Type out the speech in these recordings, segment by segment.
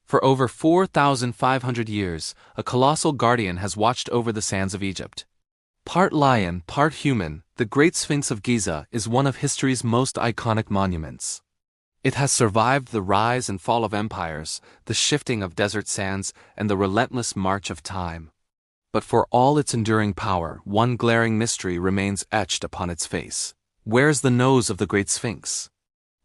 For over 4,500 years, a colossal guardian has watched over the sands of Egypt. Part lion, part human, the Great Sphinx of Giza is one of history's most iconic monuments. It has survived the rise and fall of empires, the shifting of desert sands, and the relentless march of time. But for all its enduring power, one glaring mystery remains etched upon its face. Where's the nose of the Great Sphinx?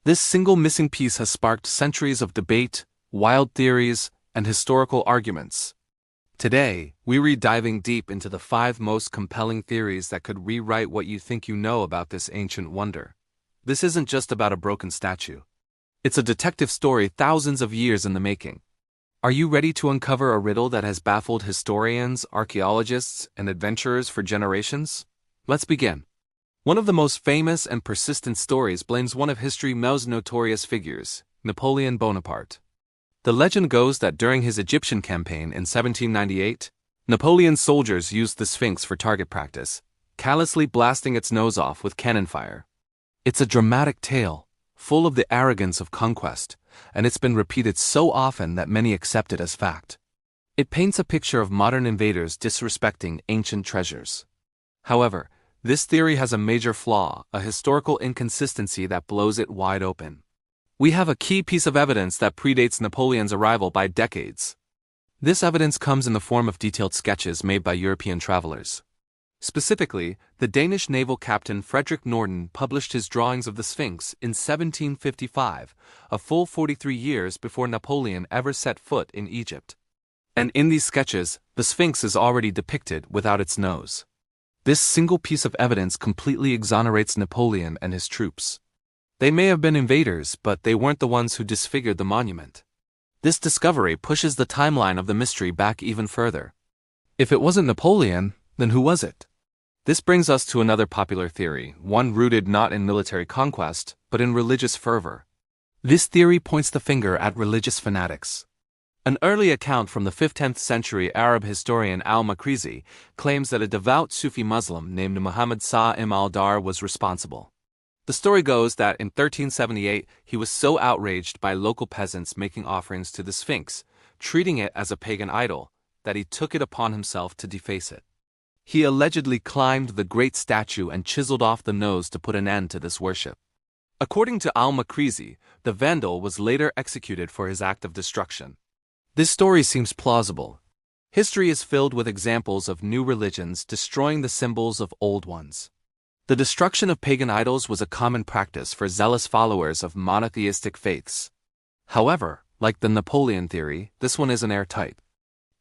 This single missing piece has sparked centuries of debate, wild theories, and historical arguments. Today, we're diving deep into the 5 most compelling theories that could rewrite what you think you know about this ancient wonder. This isn't just about a broken statue. It's a detective story thousands of years in the making. Are you ready to uncover a riddle that has baffled historians, archaeologists, and adventurers for generations? Let's begin. One of the most famous and persistent stories blames one of history's most notorious figures, Napoleon Bonaparte. The legend goes that during his Egyptian campaign in 1798, Napoleon's soldiers used the Sphinx for target practice, callously blasting its nose off with cannon fire. It's a dramatic tale, full of the arrogance of conquest, and it's been repeated so often that many accept it as fact. It paints a picture of modern invaders disrespecting ancient treasures. However, this theory has a major flaw, a historical inconsistency that blows it wide open. We have a key piece of evidence that predates Napoleon's arrival by decades. This evidence comes in the form of detailed sketches made by European travelers. Specifically, the Danish naval captain Frederick Norden published his drawings of the Sphinx in 1755, a full 43 years before Napoleon ever set foot in Egypt. And in these sketches, the Sphinx is already depicted without its nose. This single piece of evidence completely exonerates Napoleon and his troops. They may have been invaders, but they weren't the ones who disfigured the monument. This discovery pushes the timeline of the mystery back even further. If it wasn't Napoleon, then who was it? This brings us to another popular theory, one rooted not in military conquest, but in religious fervor. This theory points the finger at religious fanatics. An early account from the 15th century Arab historian al-Makrizi claims that a devout Sufi Muslim named Muhammad Sa'im al-Dar was responsible. The story goes that in 1378 he was so outraged by local peasants making offerings to the Sphinx, treating it as a pagan idol, that he took it upon himself to deface it. He allegedly climbed the great statue and chiseled off the nose to put an end to this worship. According to al-Makrizi, the vandal was later executed for his act of destruction. This story seems plausible. History is filled with examples of new religions destroying the symbols of old ones. The destruction of pagan idols was a common practice for zealous followers of monotheistic faiths. However, like the Napoleon theory, this one isn't airtight.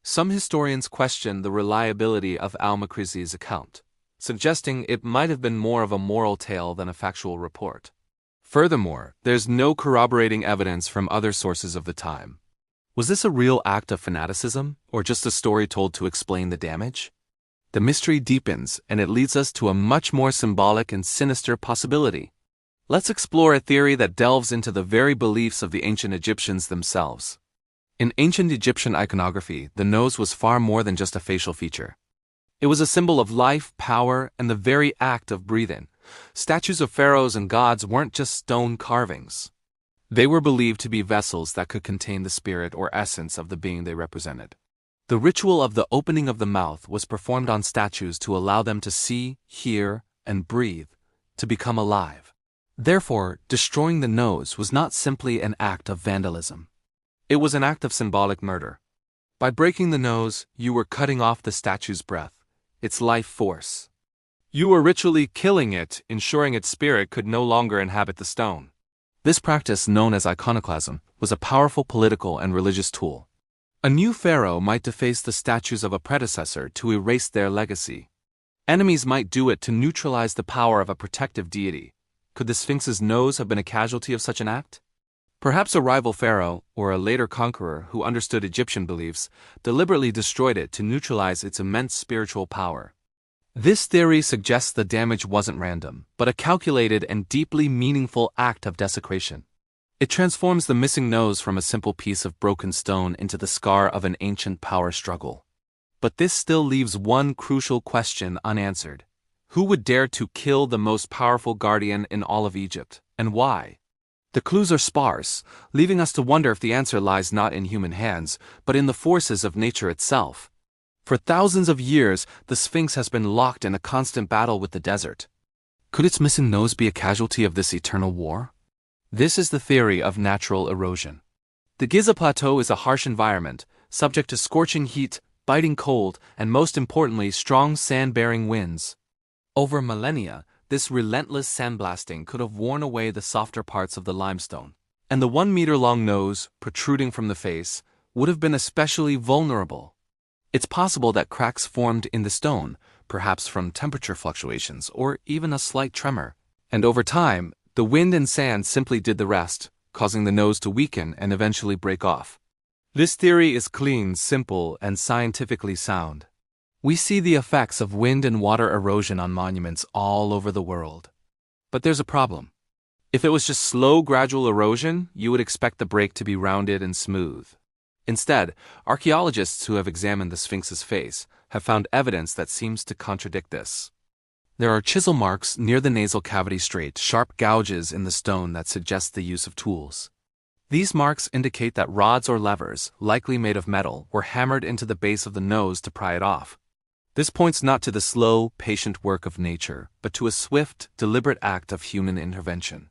Some historians question the reliability of al-Makrizi's account, suggesting it might have been more of a moral tale than a factual report. Furthermore, there's no corroborating evidence from other sources of the time. Was this a real act of fanaticism, or just a story told to explain the damage? The mystery deepens, and it leads us to a much more symbolic and sinister possibility. Let's explore a theory that delves into the very beliefs of the ancient Egyptians themselves. In ancient Egyptian iconography, the nose was far more than just a facial feature. It was a symbol of life, power, and the very act of breathing. Statues of pharaohs and gods weren't just stone carvings. They were believed to be vessels that could contain the spirit or essence of the being they represented. The ritual of the opening of the mouth was performed on statues to allow them to see, hear, and breathe, to become alive. Therefore, destroying the nose was not simply an act of vandalism. It was an act of symbolic murder. By breaking the nose, you were cutting off the statue's breath, its life force. You were ritually killing it, ensuring its spirit could no longer inhabit the stone. This practice, known as iconoclasm, was a powerful political and religious tool. A new pharaoh might deface the statues of a predecessor to erase their legacy. Enemies might do it to neutralize the power of a protective deity. Could the Sphinx's nose have been a casualty of such an act? Perhaps a rival pharaoh, or a later conqueror who understood Egyptian beliefs, deliberately destroyed it to neutralize its immense spiritual power. This theory suggests the damage wasn't random, but a calculated and deeply meaningful act of desecration. It transforms the missing nose from a simple piece of broken stone into the scar of an ancient power struggle. But this still leaves one crucial question unanswered. Who would dare to kill the most powerful guardian in all of Egypt, and why? The clues are sparse, leaving us to wonder if the answer lies not in human hands, but in the forces of nature itself. For thousands of years, the Sphinx has been locked in a constant battle with the desert. Could its missing nose be a casualty of this eternal war? This is the theory of natural erosion. The Giza Plateau is a harsh environment, subject to scorching heat, biting cold, and most importantly, strong sand-bearing winds. Over millennia, this relentless sandblasting could have worn away the softer parts of the limestone, and the 1-meter-long nose, protruding from the face, would have been especially vulnerable. It's possible that cracks formed in the stone, perhaps from temperature fluctuations or even a slight tremor, and over time, the wind and sand simply did the rest, causing the nose to weaken and eventually break off. This theory is clean, simple, and scientifically sound. We see the effects of wind and water erosion on monuments all over the world. But there's a problem. If it was just slow, gradual erosion, you would expect the break to be rounded and smooth. Instead, archaeologists who have examined the Sphinx's face have found evidence that seems to contradict this. There are chisel marks near the nasal cavity straight, sharp gouges in the stone that suggest the use of tools. These marks indicate that rods or levers, likely made of metal, were hammered into the base of the nose to pry it off. This points not to the slow, patient work of nature, but to a swift, deliberate act of human intervention.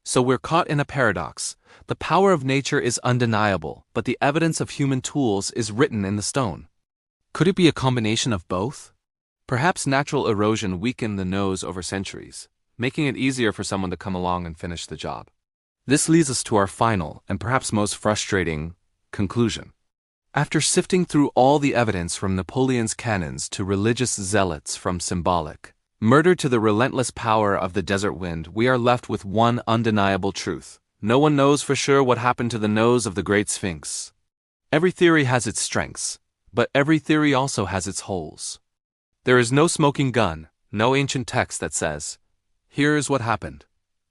So we're caught in a paradox. The power of nature is undeniable, but the evidence of human tools is written in the stone. Could it be a combination of both? Perhaps natural erosion weakened the nose over centuries, making it easier for someone to come along and finish the job. This leads us to our final, and perhaps most frustrating, conclusion. After sifting through all the evidence from Napoleon's cannons to religious zealots from symbolic murder to the relentless power of the desert wind, we are left with one undeniable truth. No one knows for sure what happened to the nose of the Great Sphinx. Every theory has its strengths, but every theory also has its holes. There is no smoking gun, no ancient text that says, "Here's what happened."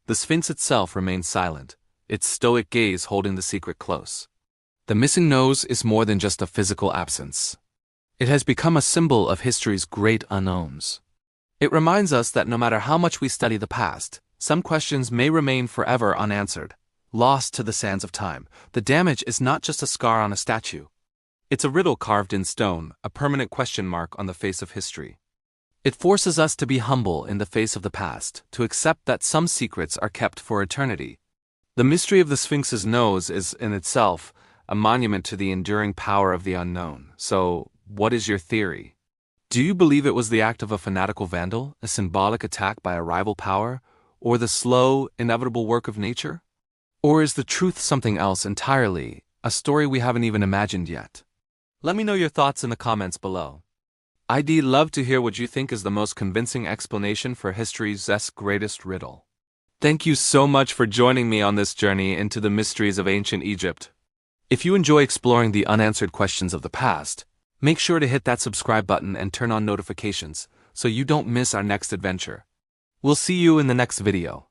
The Sphinx itself remains silent, its stoic gaze holding the secret close. The missing nose is more than just a physical absence. It has become a symbol of history's great unknowns. It reminds us that no matter how much we study the past, some questions may remain forever unanswered, lost to the sands of time. The damage is not just a scar on a statue. It's a riddle carved in stone, a permanent question mark on the face of history. It forces us to be humble in the face of the past, to accept that some secrets are kept for eternity. The mystery of the Sphinx's nose is, in itself, a monument to the enduring power of the unknown. So, what is your theory? Do you believe it was the act of a fanatical vandal, a symbolic attack by a rival power, or the slow, inevitable work of nature? Or is the truth something else entirely, a story we haven't even imagined yet? Let me know your thoughts in the comments below. I'd love to hear what you think is the most convincing explanation for history's greatest riddle. Thank you so much for joining me on this journey into the mysteries of ancient Egypt. If you enjoy exploring the unanswered questions of the past, make sure to hit that subscribe button and turn on notifications so you don't miss our next adventure. We'll see you in the next video.